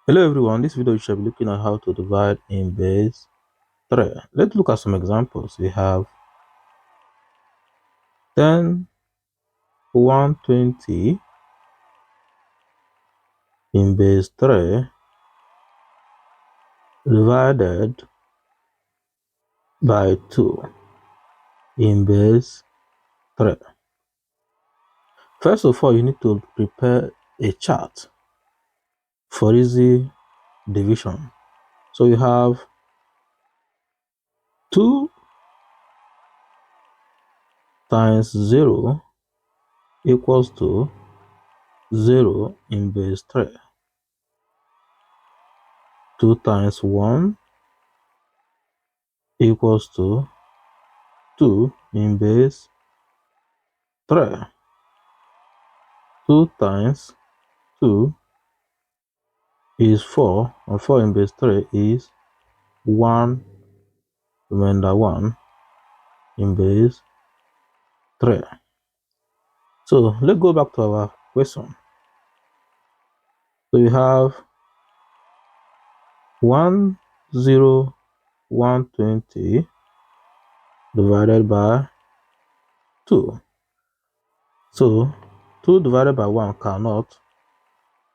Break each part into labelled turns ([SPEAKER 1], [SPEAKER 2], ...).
[SPEAKER 1] Hello everyone, this video we shall be looking at how to divide in base 3. Let's look at some examples. We have 10 120 in base 3 divided by 2 in base 3. First of all, you need to prepare a chart for easy division. So you have 2 times 0 equals to 0 in base 3. 2 times 1 equals to 2 in base 3. 2 times 2 is 4, and 4 in base 3 is 1, remainder 1 in base 3. So let's go back to our question. So we have 10120 divided by 2. So 2 divided by 1 cannot,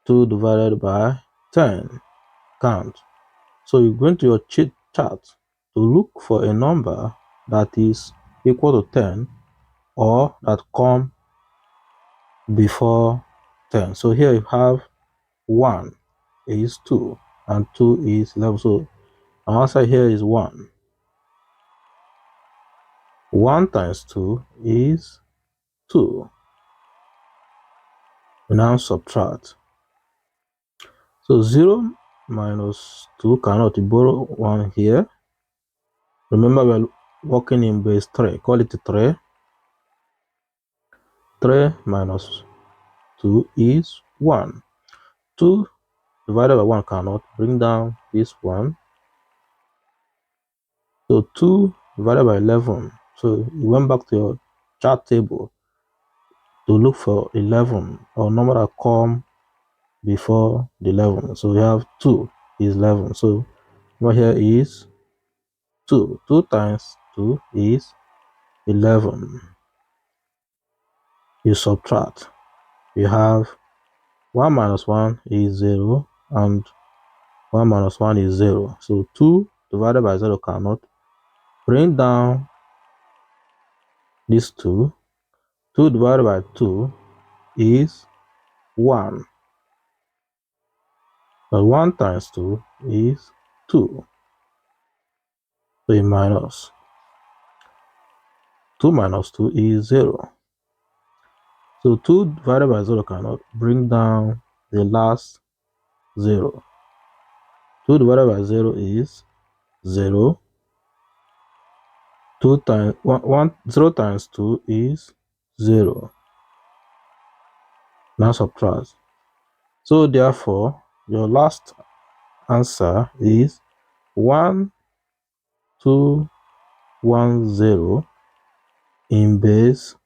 [SPEAKER 1] 2 divided by 10 can't. So you go into your cheat chart to look for a number that is equal to 10 or that come before 10. So here you have 1 is 2 and 2 is 11. So our answer here is 1. 1 times 2 is 2. We now subtract. So 0 minus 2 cannot. You borrow 1 here. Remember, we're working in base 3. Call it 3. 3 minus 2 is 1. 2 divided by 1 cannot. Bring down this 1. So 2 divided by 11. So you went back to your chart table to look for 11 or number that come before the 11. So we have 2 is 11. So what here is 2. 2 times 2 is 11. You subtract. You have 1 minus 1 is 0 and 1 minus 1 is 0. So 2 divided by 0 cannot. Bring down this 2. 2 divided by 2 is 1. But 1 times 2 is 2. So a minus. 2 minus 2 is 0. So 2 divided by 0 cannot. Bring down the last 0. 2 divided by 0 is 0. 2 times 0 times 2 is 0. Now subtract. So therefore, your last answer is 1210 in base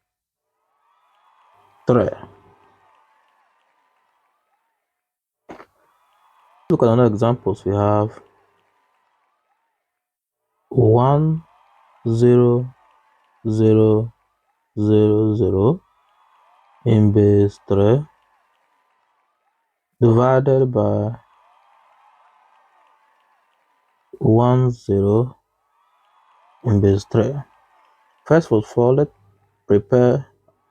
[SPEAKER 1] 3. Look at another examples. We have 10000 in base 3 divided by 10 in base 3. First of all, let's prepare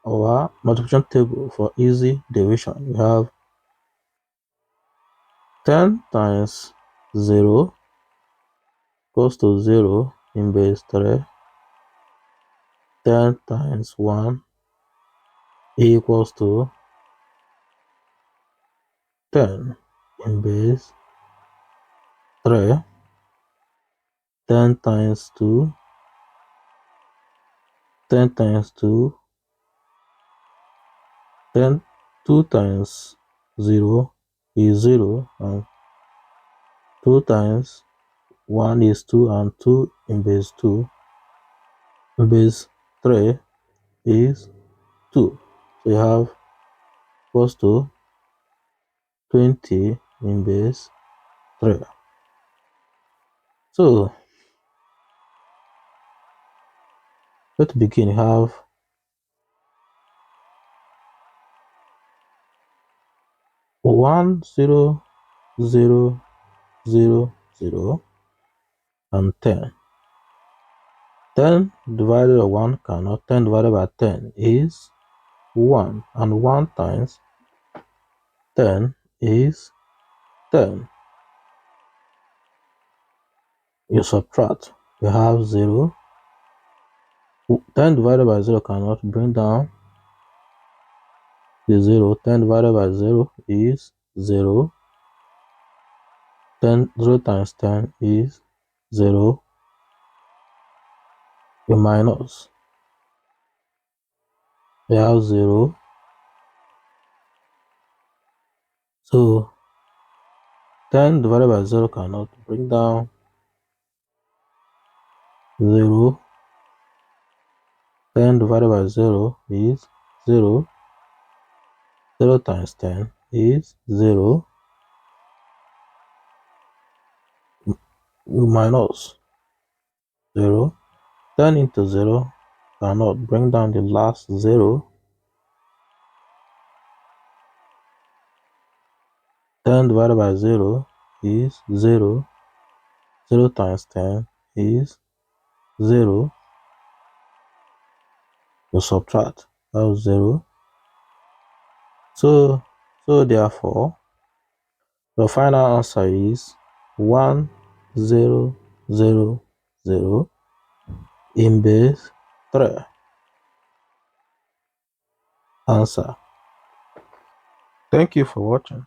[SPEAKER 1] our multiplication table for easy division. We have 10 times 0 goes to 0 in base 3. 10 times 1 equals to 10 in base 3. 10 times 2, 10 times 2, 10, 2 times 0 is 0, and 2 times 1 is 2, and 2 in base 2, in base 3 is 2. So you have equals to 20 in base 3. So let's begin. You have 1 0 0 0 0 and 10. 10 divided by 1 cannot. 10 divided by 10 is 1, and 1 times 10 is 10. You subtract. You have 0. 10 divided by 0 cannot. Bring down the 0. 10 divided by 0 is 0. 0 times 10 is 0. You minus. You have 0. So 10 divided by 0 cannot. Bring down 0. 10 divided by 0 is 0. 0 times 10 is 0. You minus 0. 10 into 0 cannot. Bring down the last 0. 10 divided by 0 is 0. 0 times 10 is 0. You subtract. That's 0. So therefore, the final answer is 1 0 0 0 in base 3. Answer. Thank you for watching.